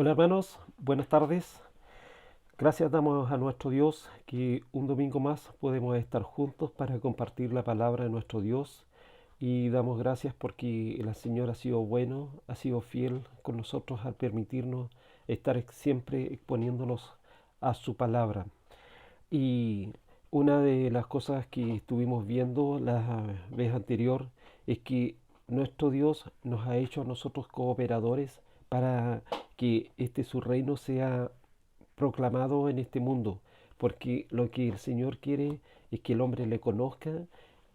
Hola hermanos, buenas tardes. Gracias damos a nuestro Dios que un domingo más podemos estar juntos para compartir la palabra de nuestro Dios y damos gracias porque el Señor ha sido bueno, ha sido fiel con nosotros al permitirnos estar siempre exponiéndonos a su palabra. Y una de las cosas que estuvimos viendo la vez anterior es que nuestro Dios nos ha hecho a nosotros cooperadores para que su reino sea proclamado en este mundo, porque lo que el Señor quiere es que el hombre le conozca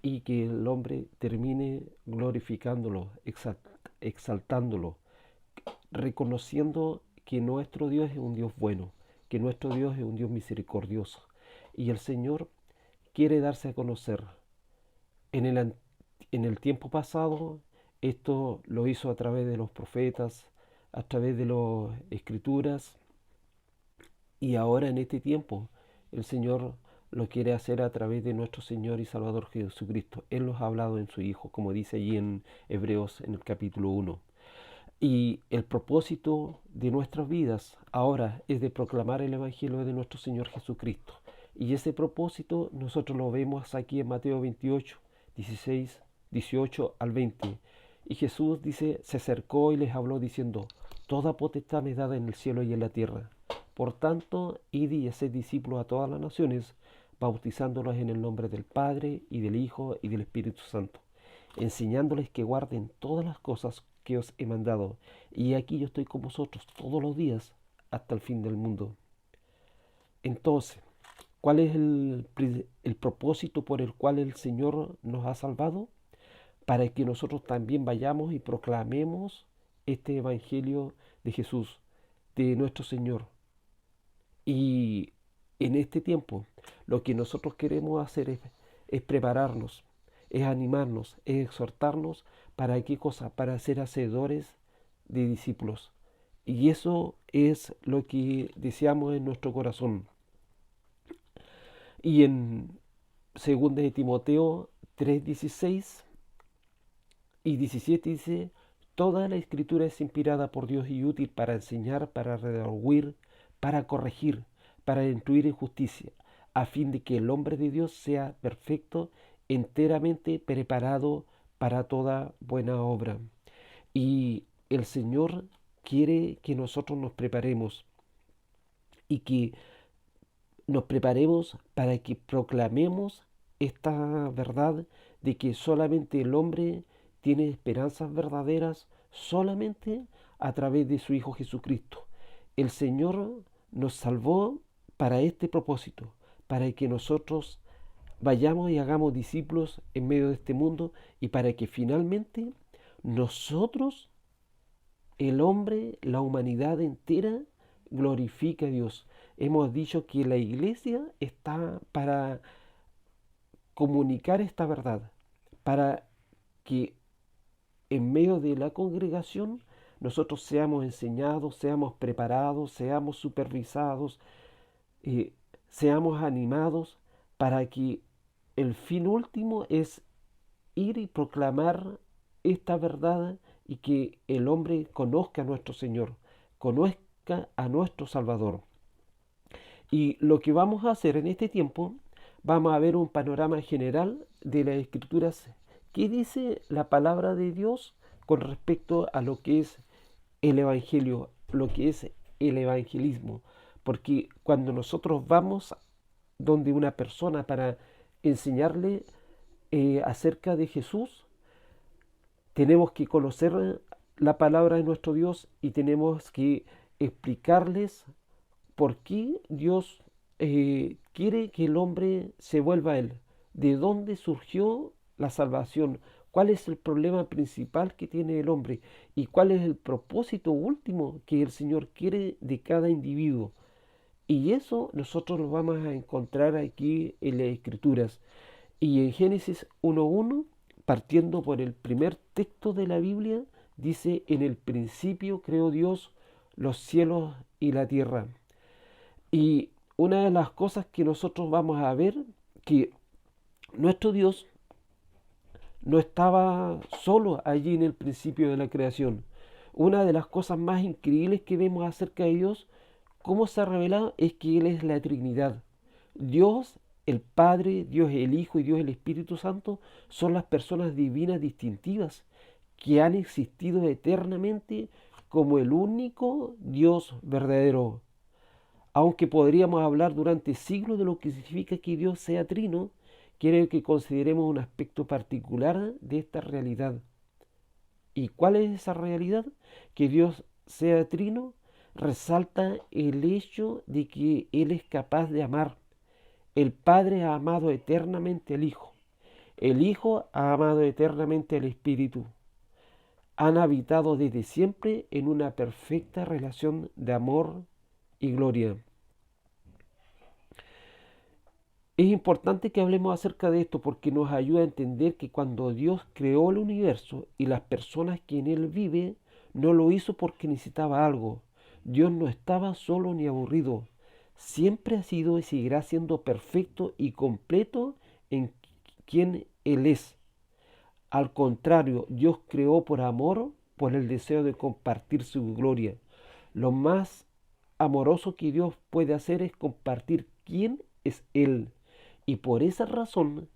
y que el hombre termine glorificándolo, exaltándolo, reconociendo que nuestro Dios es un Dios bueno, que nuestro Dios es un Dios misericordioso. Y el Señor quiere darse a conocer. En el tiempo pasado, esto lo hizo a través de los profetas, a través de las escrituras, y ahora en este tiempo el Señor lo quiere hacer a través de nuestro Señor y Salvador Jesucristo. Él nos ha hablado en su Hijo, como dice allí en Hebreos en el capítulo 1. Y el propósito de nuestras vidas ahora es de proclamar el Evangelio de nuestro Señor Jesucristo. Y ese propósito nosotros lo vemos aquí en Mateo 28, 16, 18 al 20. Y Jesús dice, se acercó y les habló diciendo, toda potestad me es dada en el cielo y en la tierra. Por tanto, id y haced discípulos a todas las naciones, bautizándolos en el nombre del Padre y del Hijo y del Espíritu Santo, enseñándoles que guarden todas las cosas que os he mandado. Y aquí yo estoy con vosotros todos los días hasta el fin del mundo. Entonces, ¿cuál es el propósito por el cual el Señor nos ha salvado? Para que nosotros también vayamos y proclamemos este Evangelio de Jesús, de nuestro Señor. Y en este tiempo lo que nosotros queremos hacer es prepararnos, es animarnos, es exhortarnos para qué cosa, para ser hacedores de discípulos. Y eso es lo que deseamos en nuestro corazón. Y en 2 de Timoteo 3:16 y 17 dice, toda la escritura es inspirada por Dios y útil para enseñar, para redarguir, para corregir, para instruir en justicia, a fin de que el hombre de Dios sea perfecto, enteramente preparado para toda buena obra. Y el Señor quiere que nosotros nos preparemos y que nos preparemos para que proclamemos esta verdad de que solamente el hombre tiene esperanzas verdaderas solamente a través de su Hijo Jesucristo. El Señor nos salvó para este propósito, para que nosotros vayamos y hagamos discípulos en medio de este mundo y para que finalmente nosotros, el hombre, la humanidad entera, glorifique a Dios. Hemos dicho que la iglesia está para comunicar esta verdad, para que en medio de la congregación nosotros seamos enseñados, seamos preparados, seamos supervisados, eh, seamos animados para que el fin último es ir y proclamar esta verdad y que el hombre conozca a nuestro Señor, conozca a nuestro Salvador. Y lo que vamos a hacer en este tiempo, vamos a ver un panorama general de las escrituras. ¿Qué dice la palabra de Dios con respecto a lo que es el Evangelio, lo que es el evangelismo? Porque cuando nosotros vamos donde una persona para enseñarle acerca de Jesús, tenemos que conocer la palabra de nuestro Dios y tenemos que explicarles por qué Dios quiere que el hombre se vuelva a Él, de dónde surgió la salvación, cuál es el problema principal que tiene el hombre y cuál es el propósito último que el Señor quiere de cada individuo. Y eso nosotros lo vamos a encontrar aquí en las Escrituras. Y en Génesis 1.1, partiendo por el primer texto de la Biblia, dice, en el principio creó Dios los cielos y la tierra. Y una de las cosas que nosotros vamos a ver, que nuestro Dios no estaba solo allí en el principio de la creación. Una de las cosas más increíbles que vemos acerca de Dios, cómo se ha revelado, es que Él es la Trinidad. Dios, el Padre, Dios el Hijo y Dios el Espíritu Santo son las personas divinas distintivas que han existido eternamente como el único Dios verdadero. Aunque podríamos hablar durante siglos de lo que significa que Dios sea trino, quiero que consideremos un aspecto particular de esta realidad. ¿Y cuál es esa realidad? Que Dios sea trino resalta el hecho de que Él es capaz de amar. El Padre ha amado eternamente al Hijo. El Hijo ha amado eternamente al Espíritu. Han habitado desde siempre en una perfecta relación de amor y gloria. Es importante que hablemos acerca de esto porque nos ayuda a entender que cuando Dios creó el universo y las personas que en él viven, no lo hizo porque necesitaba algo. Dios no estaba solo ni aburrido. Siempre ha sido y seguirá siendo perfecto y completo en quien Él es. Al contrario, Dios creó por amor, por el deseo de compartir su gloria. Lo más amoroso que Dios puede hacer es compartir quién es Él. Y por esa razón,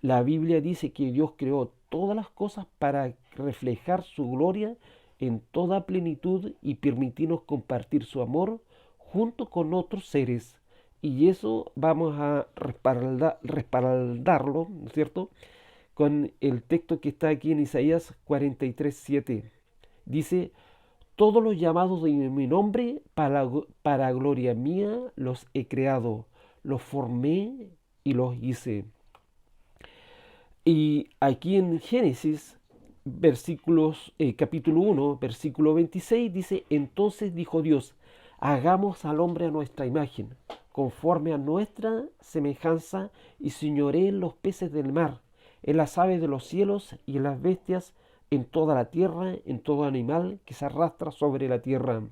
la Biblia dice que Dios creó todas las cosas para reflejar su gloria en toda plenitud y permitirnos compartir su amor junto con otros seres. Y eso vamos a respaldarlo, ¿no es cierto?, con el texto que está aquí en Isaías 43:7. Dice, todos los llamados de mi nombre para gloria mía los he creado, los formé y los hice. Y aquí en Génesis, capítulo 1, versículo 26, dice, entonces dijo Dios, hagamos al hombre a nuestra imagen, conforme a nuestra semejanza, y señoree en los peces del mar, en las aves de los cielos y en las bestias, en toda la tierra, en todo animal que se arrastra sobre la tierra.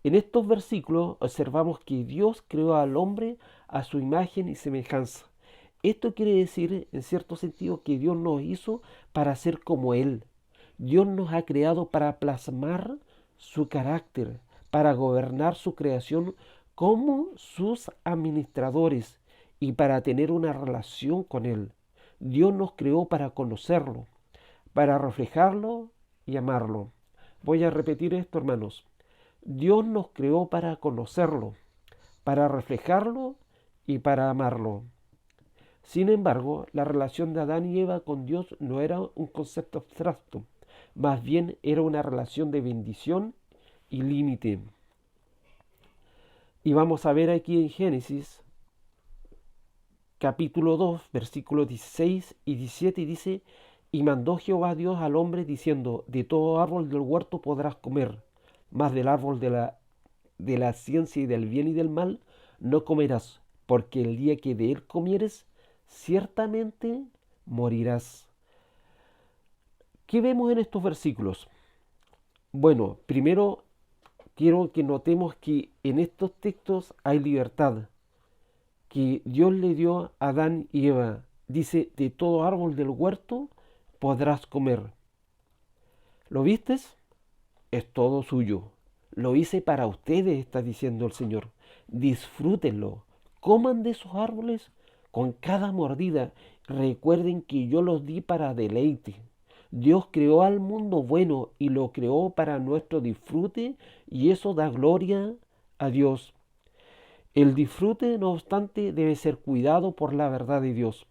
En estos versículos observamos que Dios creó al hombre a su imagen y semejanza. Esto quiere decir, en cierto sentido, que Dios nos hizo para ser como Él. Dios nos ha creado para plasmar su carácter, para gobernar su creación como sus administradores y para tener una relación con Él. Dios nos creó para conocerlo, para reflejarlo y amarlo. Voy a repetir esto, hermanos. Dios nos creó para conocerlo, para reflejarlo y para amarlo. Sin embargo, la relación de Adán y Eva con Dios no era un concepto abstracto, más bien era una relación de bendición y límite. Y vamos a ver aquí en Génesis capítulo 2, versículos 16 y 17, y dice, y mandó Jehová Dios al hombre diciendo, de todo árbol del huerto podrás comer, mas del árbol de la ciencia y del bien y del mal no comerás, porque el día que de él comieres, ciertamente morirás. ¿Qué vemos en estos versículos? Bueno, primero quiero que notemos que en estos textos hay libertad, que Dios le dio a Adán y Eva. Dice, de todo árbol del huerto podrás comer. ¿Lo vistes? Es todo suyo. Lo hice para ustedes, está diciendo el Señor. Disfrútenlo. Coman de esos árboles con cada mordida. Recuerden que yo los di para deleite. Dios creó al mundo bueno y lo creó para nuestro disfrute y eso da gloria a Dios. El disfrute, no obstante, debe ser cuidado por la verdad de Dios.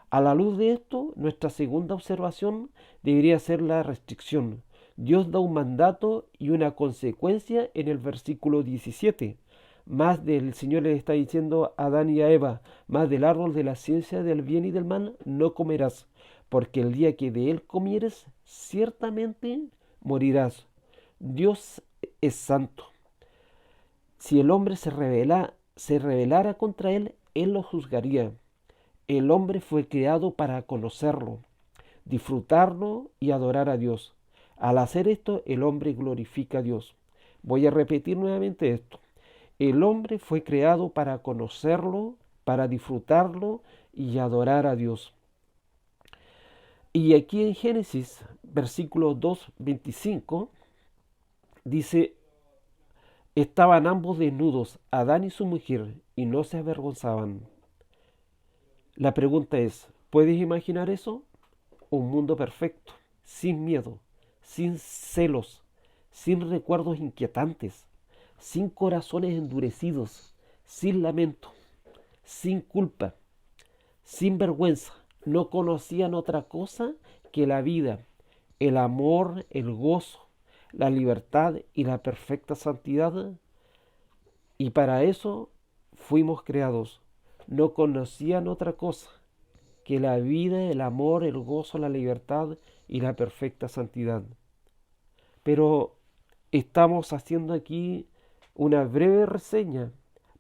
A la luz de esto, nuestra segunda observación debería ser la restricción. Dios da un mandato y una consecuencia en el versículo 17. Más del Señor le está diciendo a Adán y a Eva, más del árbol de la ciencia del bien y del mal no comerás, porque el día que de él comieres, ciertamente morirás. Dios es santo. Si el hombre se rebelara contra él, él lo juzgaría. El hombre fue creado para conocerlo, disfrutarlo y adorar a Dios. Al hacer esto, el hombre glorifica a Dios. Voy a repetir nuevamente esto. El hombre fue creado para conocerlo, para disfrutarlo y adorar a Dios. Y aquí en Génesis, versículo 2:25, Dice, estaban ambos desnudos, Adán y su mujer, y no se avergonzaban. La pregunta es, ¿puedes imaginar eso? Un mundo perfecto, sin miedo, sin celos, sin recuerdos inquietantes, sin corazones endurecidos, sin lamento, sin culpa, sin vergüenza. No conocían otra cosa que la vida, el amor, el gozo, la libertad y la perfecta santidad. Y para eso fuimos creados. No conocían otra cosa que la vida, el amor, el gozo, la libertad y la perfecta santidad. Pero estamos haciendo aquí una breve reseña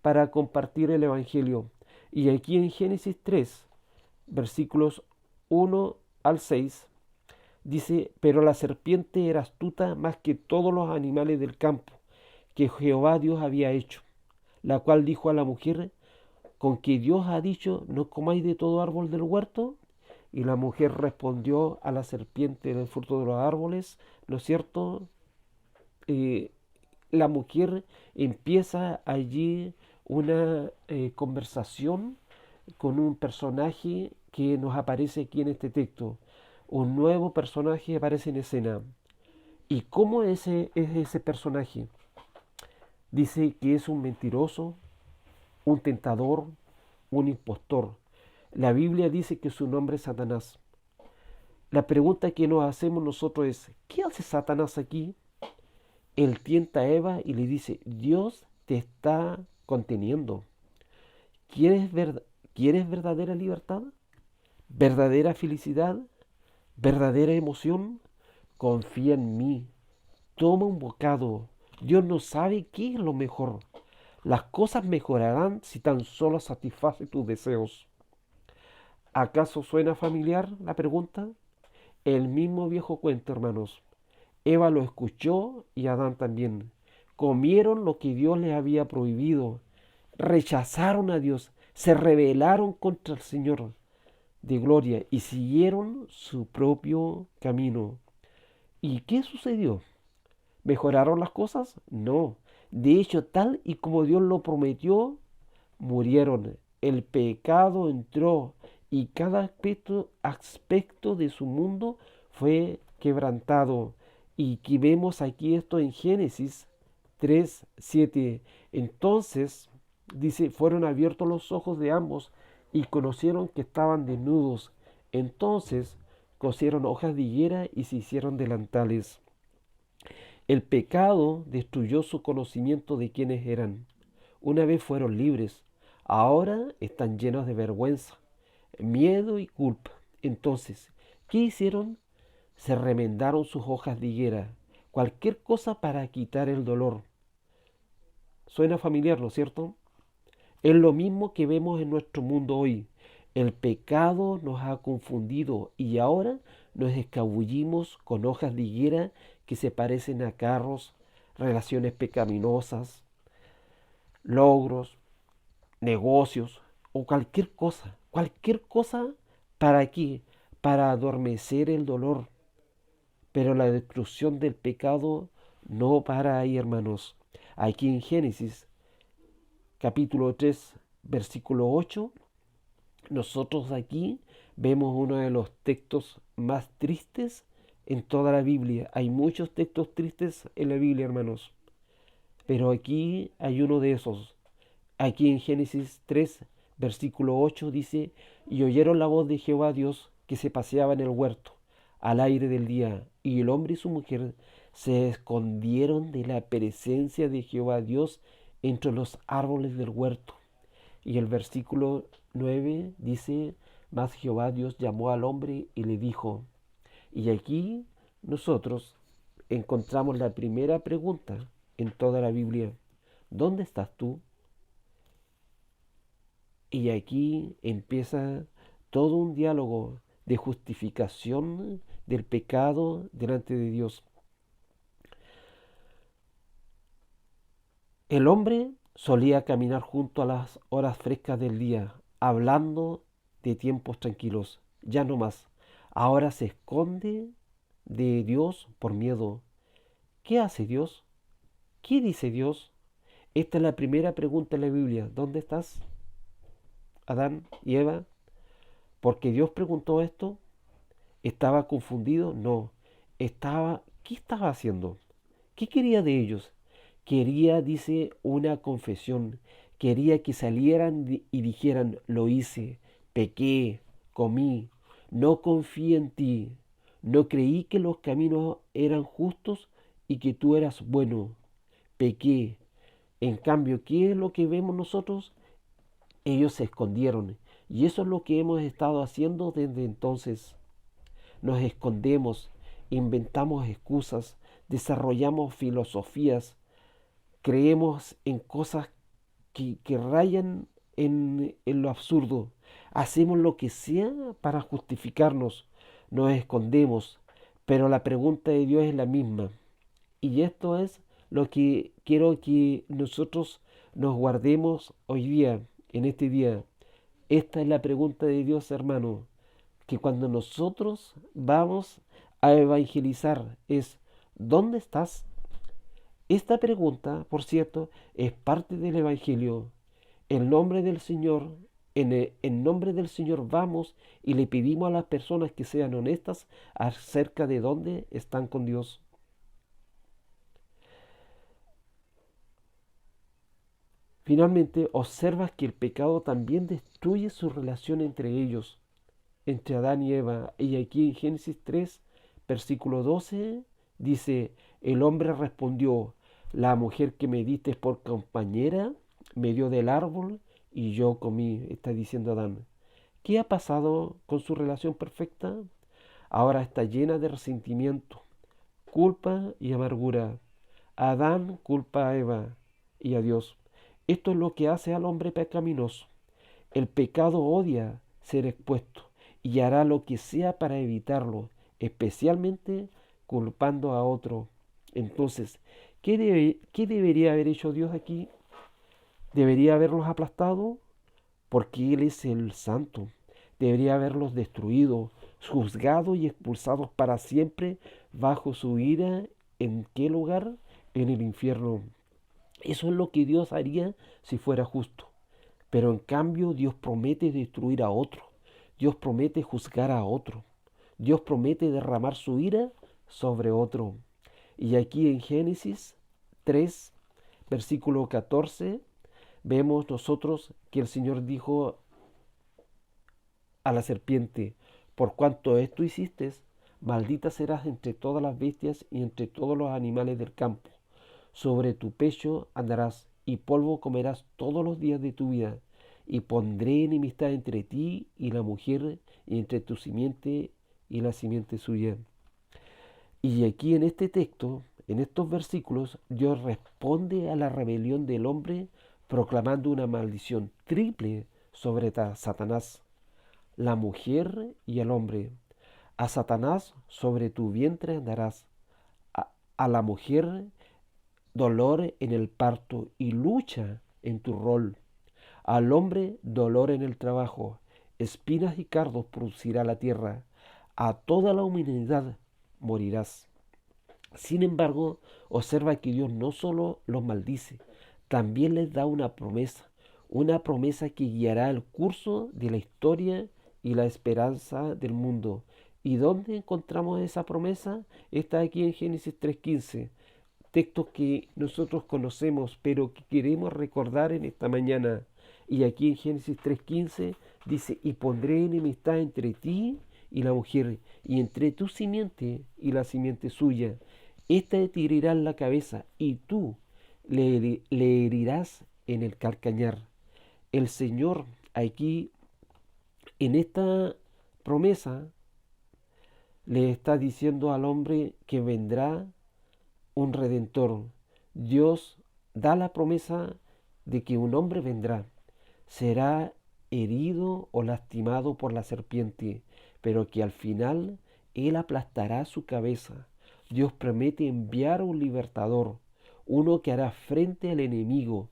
para compartir el Evangelio. Y aquí en Génesis 3, versículos 1 al 6, dice, pero la serpiente era astuta más que todos los animales del campo que Jehová Dios había hecho, la cual dijo a la mujer, con que Dios ha dicho, no comáis de todo árbol del huerto. Y la mujer respondió a la serpiente del fruto de los árboles, ¿no es cierto? Eh, la mujer empieza allí una conversación con un personaje que nos aparece aquí en este texto. Un nuevo personaje aparece en escena. ¿Y cómo es ese personaje? Dice que es un mentiroso, un tentador, un impostor. La Biblia dice que su nombre es Satanás. La pregunta que nos hacemos nosotros es, ¿qué hace Satanás aquí? Él tienta a Eva y le dice, Dios te está conteniendo. ¿Quieres, ¿Quieres verdadera libertad? ¿Verdadera felicidad? ¿Verdadera emoción? Confía en mí. Toma un bocado. Dios no sabe qué es lo mejor. Las cosas mejorarán si tan solo satisface tus deseos. ¿Acaso suena familiar la pregunta? El mismo viejo cuento, hermanos. Eva lo escuchó y Adán también. Comieron lo que Dios les había prohibido. Rechazaron a Dios. Se rebelaron contra el Señor de gloria y siguieron su propio camino. ¿Y qué sucedió? ¿Mejoraron las cosas? No. De hecho, tal y como Dios lo prometió, murieron. El pecado entró y cada aspecto de su mundo fue quebrantado. Y que vemos aquí esto en Génesis 3, 7. Entonces, dice, fueron abiertos los ojos de ambos y conocieron que estaban desnudos. Entonces cosieron hojas de higuera y se hicieron delantales. El pecado destruyó su conocimiento de quiénes eran. Una vez fueron libres, ahora están llenos de vergüenza, miedo y culpa. Entonces, ¿qué hicieron? Se remendaron sus hojas de higuera, cualquier cosa para quitar el dolor. Suena familiar, ¿no es cierto? Es lo mismo que vemos en nuestro mundo hoy. El pecado nos ha confundido y ahora nos escabullimos con hojas de higuera que se parecen a carros, relaciones pecaminosas, logros, negocios o cualquier cosa para qué, para adormecer el dolor. Pero la destrucción del pecado no para ahí, hermanos. Aquí en Génesis capítulo 3, versículo 8, nosotros aquí vemos uno de los textos más tristes en toda la Biblia. Hay muchos textos tristes en la Biblia, hermanos, pero aquí hay uno de esos. Aquí en Génesis 3, versículo 8 dice, y oyeron la voz de Jehová Dios que se paseaba en el huerto al aire del día, y el hombre y su mujer se escondieron de la presencia de Jehová Dios entre los árboles del huerto. Y el versículo 9 dice, mas Jehová Dios llamó al hombre y le dijo, y aquí nosotros encontramos la primera pregunta en toda la Biblia, ¿dónde estás tú? Y aquí empieza todo un diálogo de justificación del pecado delante de Dios. El hombre solía caminar junto a las horas frescas del día, hablando de tiempos tranquilos. Ya no más. Ahora se esconde de Dios por miedo. ¿Qué hace Dios? ¿Qué dice Dios? Esta es la primera pregunta en la Biblia. ¿Dónde estás, Adán y Eva? Porque Dios preguntó esto. ¿Estaba confundido? No. ¿Qué estaba haciendo? ¿Qué quería de ellos? Quería, dice, una confesión. Quería que salieran y dijeran, lo hice, pequé, comí, no confié en ti, no creí que los caminos eran justos y que tú eras bueno, pequé. En cambio, ¿qué es lo que vemos nosotros? Ellos se escondieron. Y eso es lo que hemos estado haciendo desde entonces. Nos escondemos, inventamos excusas, desarrollamos filosofías, creemos en cosas que rayan en lo absurdo. Hacemos lo que sea para justificarnos, nos escondemos, pero la pregunta de Dios es la misma. Y esto es lo que quiero que nosotros nos guardemos hoy día, en este día. Esta es la pregunta de Dios, hermano, que cuando nosotros vamos a evangelizar es, ¿dónde estás? Esta pregunta, por cierto, es parte del Evangelio. En nombre del Señor, en nombre del Señor vamos y le pedimos a las personas que sean honestas acerca de dónde están con Dios. Finalmente, observas que el pecado también destruye su relación entre ellos, entre Adán y Eva. Y aquí en Génesis 3, versículo 12, dice, el hombre respondió, la mujer que me diste por compañera me dio del árbol y yo comí, está diciendo Adán. ¿Qué ha pasado con su relación perfecta? Ahora está llena de resentimiento, culpa y amargura. Adán culpa a Eva y a Dios. Esto es lo que hace al hombre pecaminoso. El pecado odia ser expuesto y hará lo que sea para evitarlo, especialmente culpando a otro. Entonces, ¿qué debería haber hecho Dios aquí? ¿Debería haberlos aplastado? Porque Él es el santo. Debería haberlos destruido, juzgado y expulsados para siempre bajo su ira. ¿En qué lugar? En el infierno. Eso es lo que Dios haría si fuera justo. Pero en cambio Dios promete destruir a otro. Dios promete juzgar a otro. Dios promete derramar su ira sobre otro. Y aquí en Génesis 3, versículo 14, vemos nosotros que el Señor dijo a la serpiente, por cuanto esto hiciste, maldita serás entre todas las bestias y entre todos los animales del campo. Sobre tu pecho andarás y polvo comerás todos los días de tu vida. Y pondré enemistad entre ti y la mujer, y entre tu simiente y la simiente suya. Y aquí en este texto, en estos versículos, Dios responde a la rebelión del hombre proclamando una maldición triple sobre Satanás, la mujer y el hombre. A Satanás sobre tu vientre andarás, a la mujer dolor en el parto y lucha en tu rol. Al hombre dolor en el trabajo, espinas y cardos producirá la tierra. A toda la humanidad morirás. Sin embargo, observa que Dios no solo los maldice, también les da una promesa que guiará el curso de la historia y la esperanza del mundo. ¿Y dónde encontramos esa promesa? Está aquí en Génesis 3:15, textos que nosotros conocemos, pero que queremos recordar en esta mañana. Y aquí en Génesis 3:15 dice, y pondré enemistad entre ti y la mujer, y entre tu simiente y la simiente suya. Esta te herirá en la cabeza, y tú le herirás en el calcañar. El Señor aquí, en esta promesa, le está diciendo al hombre que vendrá un redentor. Dios da la promesa de que un hombre vendrá, será herido o lastimado por la serpiente, pero que al final él aplastará su cabeza. Dios promete enviar un libertador, uno que hará frente al enemigo.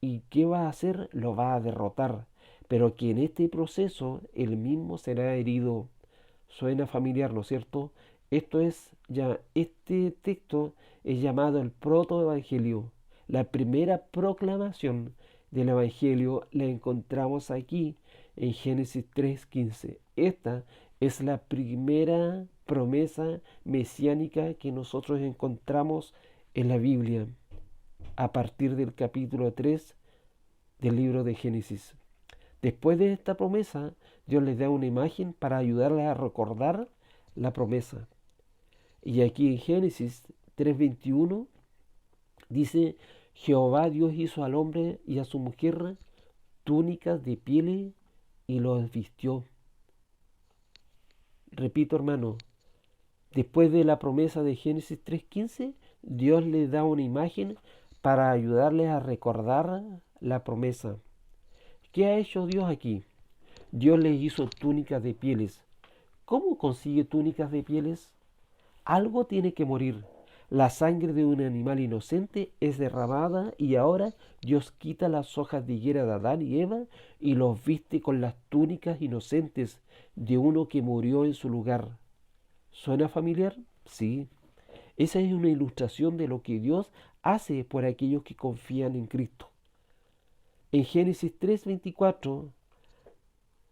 ¿Y qué va a hacer? Lo va a derrotar, pero que en este proceso él mismo será herido. Suena familiar, ¿no es cierto? Este texto es llamado el protoevangelio. La primera proclamación del Evangelio la encontramos aquí en Génesis 3:15. Esta es la primera promesa mesiánica que nosotros encontramos en la Biblia a partir del capítulo 3 del libro de Génesis. Después de esta promesa, Dios les da una imagen para ayudarles a recordar la promesa. Y aquí en Génesis 3:21 dice: Jehová Dios hizo al hombre y a su mujer túnicas de pieles y los vistió. Repito, hermano, después de la promesa de Génesis 3:15, Dios les da una imagen para ayudarles a recordar la promesa. ¿Qué ha hecho Dios aquí? Dios les hizo túnicas de pieles. ¿Cómo consigue túnicas de pieles? Algo tiene que morir. La sangre de un animal inocente es derramada y ahora Dios quita las hojas de higuera de Adán y Eva y los viste con las túnicas inocentes de uno que murió en su lugar. ¿Suena familiar? Sí. Esa es una ilustración de lo que Dios hace por aquellos que confían en Cristo. En Génesis 3:24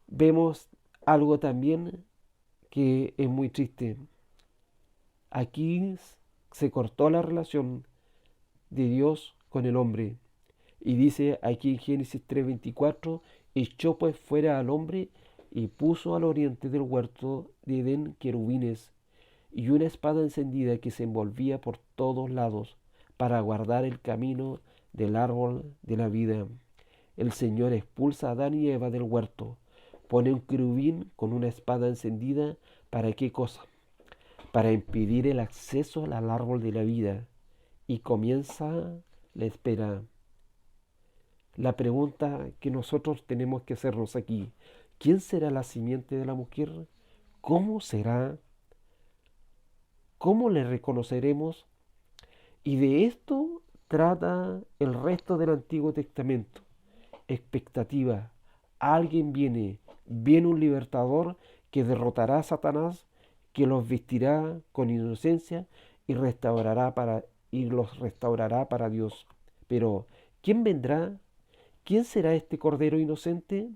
vemos algo también que es muy triste. Aquí se cortó la relación de Dios con el hombre. Y dice aquí en Génesis 3:24, echó pues fuera al hombre y puso al oriente del huerto de Edén querubines y una espada encendida que se envolvía por todos lados para guardar el camino del árbol de la vida. El Señor expulsa a Adán y Eva del huerto, pone un querubín con una espada encendida. ¿Para qué cosa? Para impedir el acceso al árbol de la vida. Y comienza la espera. La pregunta que nosotros tenemos que hacernos aquí: ¿quién será la simiente de la mujer? ¿Cómo será? ¿Cómo le reconoceremos? Y de esto trata el resto del Antiguo Testamento. Expectativa. Alguien viene un libertador que derrotará a Satanás, que los vestirá con inocencia y los restaurará para Dios. Pero, ¿quién vendrá? ¿Quién será este Cordero inocente?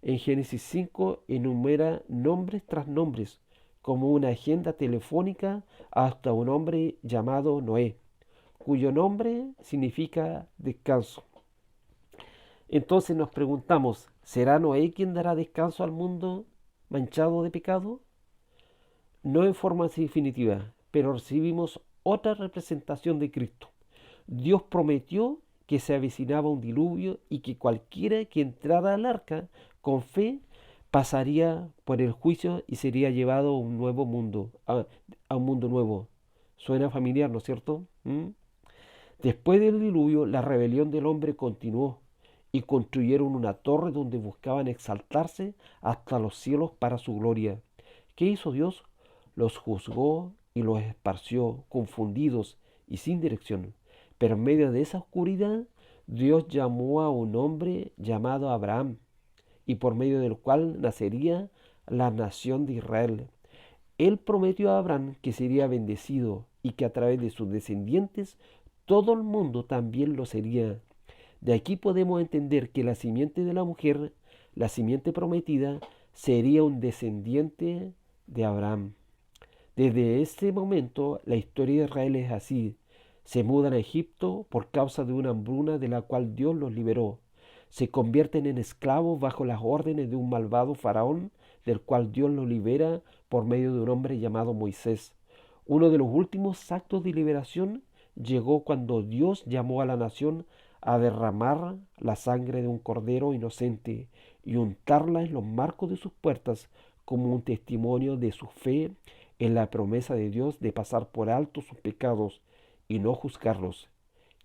En Génesis 5 enumera nombres tras nombres, como una agenda telefónica, hasta un hombre llamado Noé, cuyo nombre significa descanso. Entonces nos preguntamos, ¿será Noé quien dará descanso al mundo manchado de pecado? No en forma definitiva, pero recibimos otra representación de Cristo. Dios prometió que se avecinaba un diluvio y que cualquiera que entrara al arca con fe pasaría por el juicio y sería llevado a un nuevo mundo, a un mundo nuevo. Suena familiar, ¿no es cierto? Después del diluvio, la rebelión del hombre continuó y construyeron una torre donde buscaban exaltarse hasta los cielos para su gloria. ¿Qué hizo Dios? Los juzgó y los esparció, confundidos y sin dirección. Pero en medio de esa oscuridad, Dios llamó a un hombre llamado Abraham, y por medio del cual nacería la nación de Israel. Él prometió a Abraham que sería bendecido y que a través de sus descendientes todo el mundo también lo sería. De aquí podemos entender que la simiente de la mujer, la simiente prometida, sería un descendiente de Abraham. Desde ese momento la historia de Israel es así. Se mudan a Egipto por causa de una hambruna de la cual Dios los liberó. Se convierten en esclavos bajo las órdenes de un malvado faraón, del cual Dios los libera por medio de un hombre llamado Moisés. Uno de los últimos actos de liberación llegó cuando Dios llamó a la nación a derramar la sangre de un cordero inocente y untarla en los marcos de sus puertas como un testimonio de su fe en la promesa de Dios de pasar por alto sus pecados y no juzgarlos.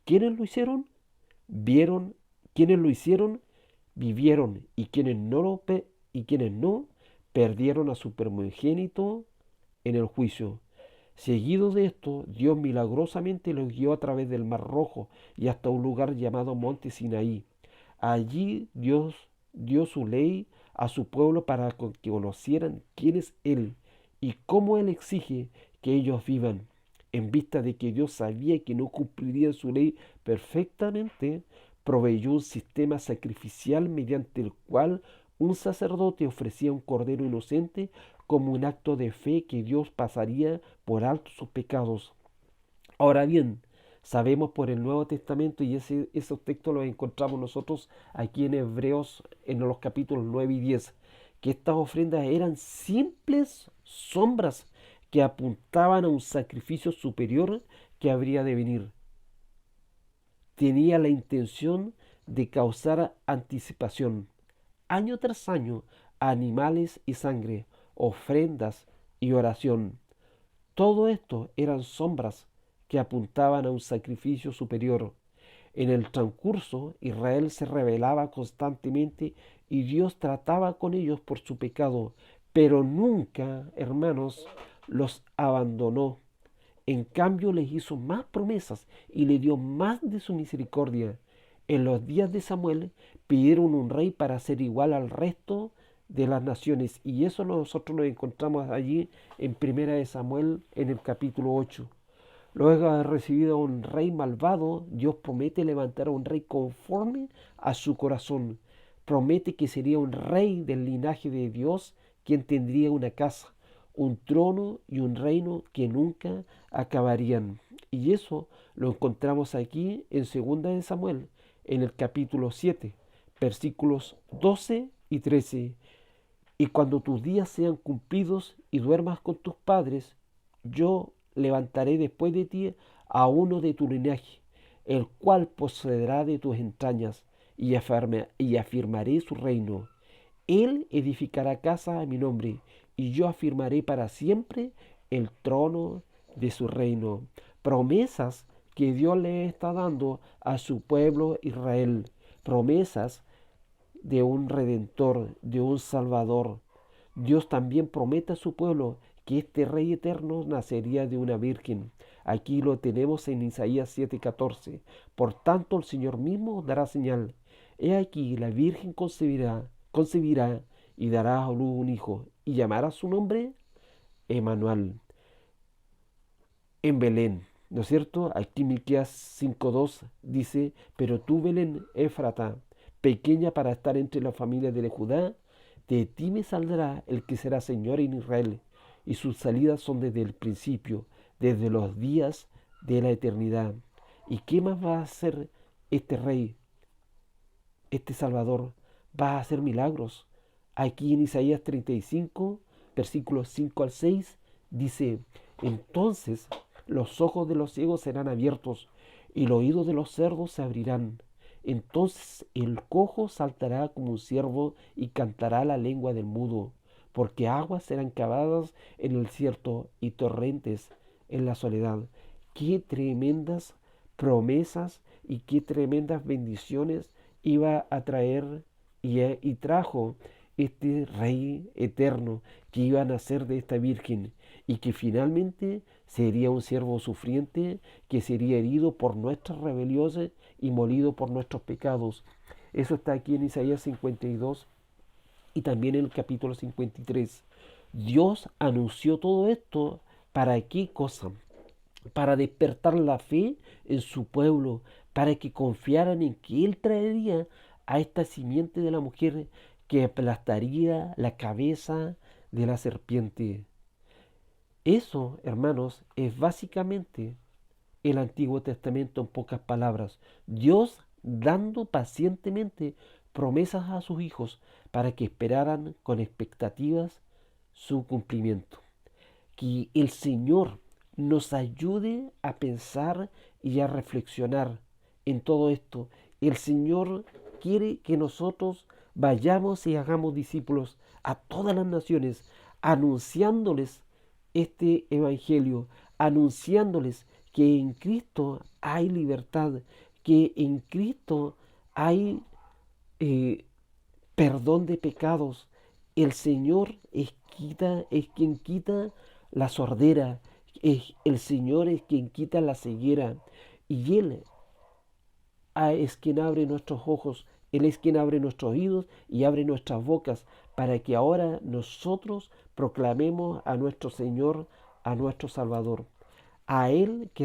¿Quiénes lo hicieron? Vieron. ¿Quiénes lo hicieron? Vivieron. Y quienes no, perdieron a su primogénito en el juicio. Seguido de esto, Dios milagrosamente los guió a través del Mar Rojo y hasta un lugar llamado Monte Sinaí. Allí Dios dio su ley a su pueblo para que conocieran quién es Él y cómo Él exige que ellos vivan. en vista de que Dios sabía que no cumpliría su ley perfectamente, proveyó un sistema sacrificial mediante el cual un sacerdote ofrecía un cordero inocente como un acto de fe que Dios pasaría por alto sus pecados. Ahora bien, sabemos por el Nuevo Testamento, y esos textos los encontramos nosotros aquí en Hebreos en los capítulos 9 y 10, que estas ofrendas eran simples sombras que apuntaban a un sacrificio superior que habría de venir. Tenía la intención de causar anticipación, año tras año, animales y sangre, ofrendas y oración. Todo esto eran sombras que apuntaban a un sacrificio superior. En el transcurso, Israel se rebelaba constantemente y Dios trataba con ellos por su pecado, pero nunca, hermanos, los abandonó. En cambio, les hizo más promesas y le dio más de su misericordia. En los días de Samuel pidieron un rey para ser igual al resto de las naciones, y eso nosotros lo encontramos allí en Primera de Samuel en el capítulo 8. Luego de haber recibido a un rey malvado, Dios promete levantar a un rey conforme a su corazón. Promete que sería un rey del linaje de Dios, quien tendría una casa, un trono y un reino que nunca acabarían. Y eso lo encontramos aquí en 2 de Samuel, en el capítulo 7, versículos 12 y 13. Y cuando tus días sean cumplidos y duermas con tus padres, yo levantaré después de ti a uno de tu linaje, el cual poseerá de tus entrañas, y afirmaré su reino. Él edificará casa a mi nombre, y yo afirmaré para siempre el trono de su reino. Promesas que Dios le está dando a su pueblo Israel. Promesas de un redentor, de un salvador. Dios también promete a su pueblo que este rey eterno nacería de una virgen. Aquí lo tenemos en Isaías 7:14. Por tanto, el Señor mismo dará señal. He aquí, la virgen concebirá y dará a luz un hijo, y llamará su nombre Emmanuel. En Belén, ¿no es cierto? Aquí Miqueas 5:2 dice: pero tú, Belén Éfrata, pequeña para estar entre las familias de Judá, de ti me saldrá el que será Señor en Israel, y sus salidas son desde el principio, desde los días de la eternidad. ¿Y qué más va a hacer este rey, este Salvador? Va a hacer milagros. Aquí en Isaías 35, versículos 5 al 6, dice: entonces los ojos de los ciegos serán abiertos y los oídos de los sordos se abrirán. Entonces el cojo saltará como un ciervo y cantará la lengua del mudo, porque aguas serán cavadas en el desierto y torrentes en la soledad. Qué tremendas promesas y qué tremendas bendiciones iba a traer y trajo este rey eterno que iba a nacer de esta virgen, y que finalmente sería un siervo sufriente que sería herido por nuestras rebeliones y molido por nuestros pecados. Eso está aquí en Isaías 52 y también en el capítulo 53. Dios anunció todo esto. ¿Para qué cosa? Para despertar la fe en su pueblo, para que confiaran en que Él traería a esta simiente de la mujer que aplastaría la cabeza de la serpiente. Eso, hermanos, es básicamente el Antiguo Testamento en pocas palabras. Dios dando pacientemente promesas a sus hijos para que esperaran con expectativas su cumplimiento. Que el Señor nos ayude a pensar y a reflexionar en todo esto. El Señor quiere que nosotros vayamos y hagamos discípulos a todas las naciones, anunciándoles este evangelio, anunciándoles que en Cristo hay libertad, que en Cristo hay eh, perdón de pecados. El Señor es quien quita la sordera, el Señor es quien quita la ceguera, y Él es quien abre nuestros ojos, Él es quien abre nuestros oídos y abre nuestras bocas, para que ahora nosotros proclamemos a nuestro Señor, a nuestro Salvador. a Él que